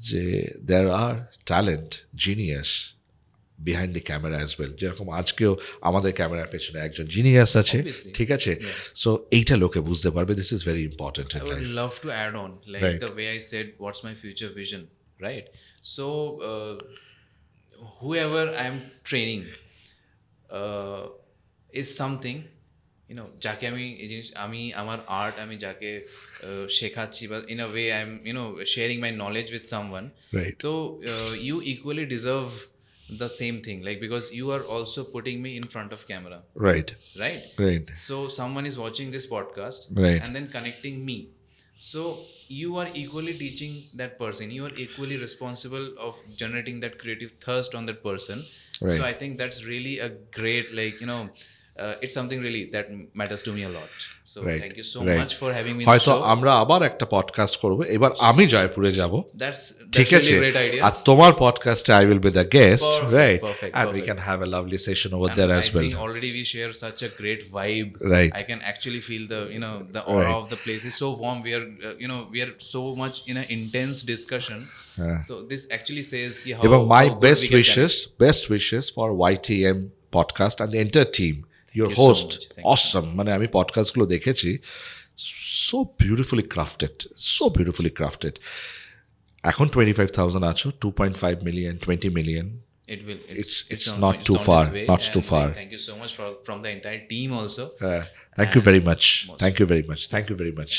Speaker 2: যে there are talent genius behind the camera as well যেরকম আজকেও আমাদের ক্যামেরার পেছনে একজন জিনিয়াস আছে
Speaker 1: Obviously.
Speaker 2: ঠিক আছে সো এইটা লোকে বুঝতে পারবে this is very important
Speaker 1: I
Speaker 2: in
Speaker 1: would
Speaker 2: life
Speaker 1: love to add on, like
Speaker 2: Right.
Speaker 1: the way I said, what's my future vision, right? So, whoever I'm training is something, যাকে আমি এই জিনিস আমি আমার আর্ট আমি যাকে শেখাচ্ছি বা in a way I am sharing my knowledge with someone
Speaker 2: Right.
Speaker 1: তো you equally deserve the same thing, like because you are also putting me in front of camera,
Speaker 2: right
Speaker 1: right?
Speaker 2: Right
Speaker 1: So someone is watching this podcast
Speaker 2: Right.
Speaker 1: and then connecting me. So you are equally teaching that person. You are equally responsible of generating that creative thirst on that person.
Speaker 2: Right.
Speaker 1: So I think that's really a great, it's something really that matters to me a lot. So
Speaker 2: Right.
Speaker 1: thank you so
Speaker 2: Right.
Speaker 1: much for having me in the
Speaker 2: হয়তো
Speaker 1: show.
Speaker 2: আমরা আবার একটা podcast করব এবার আমি জয়পুরে যাব
Speaker 1: That's
Speaker 2: ঠিক
Speaker 1: really
Speaker 2: আছে
Speaker 1: a great idea.
Speaker 2: আর তোমার পডকাস্টে I will be the guest
Speaker 1: Perfect,
Speaker 2: right
Speaker 1: perfect,
Speaker 2: and we
Speaker 1: perfect.
Speaker 2: can have a lovely session over
Speaker 1: And
Speaker 2: there
Speaker 1: I
Speaker 2: as well
Speaker 1: think already we share such a great vibe.
Speaker 2: Right.
Speaker 1: I can actually feel the aura
Speaker 2: Right.
Speaker 1: of the place is so warm. We are so much in an intense discussion. So this actually says ki how,
Speaker 2: এবং মাই
Speaker 1: how good
Speaker 2: best
Speaker 1: we get
Speaker 2: wishes for YTM podcast and the enter team your
Speaker 1: you so
Speaker 2: host
Speaker 1: much. Thank you.
Speaker 2: অসম মানে আমি পডকাস্টগুলো দেখেছি so beautifully crafted এখন 25,000 আছো 2.5 million 20 million
Speaker 1: It will.
Speaker 2: It's
Speaker 1: on-
Speaker 2: not
Speaker 1: it's
Speaker 2: too
Speaker 1: on
Speaker 2: far,
Speaker 1: its way.
Speaker 2: not too
Speaker 1: And,
Speaker 2: far.
Speaker 1: Thank you so much from the entire team also.
Speaker 2: thank you very much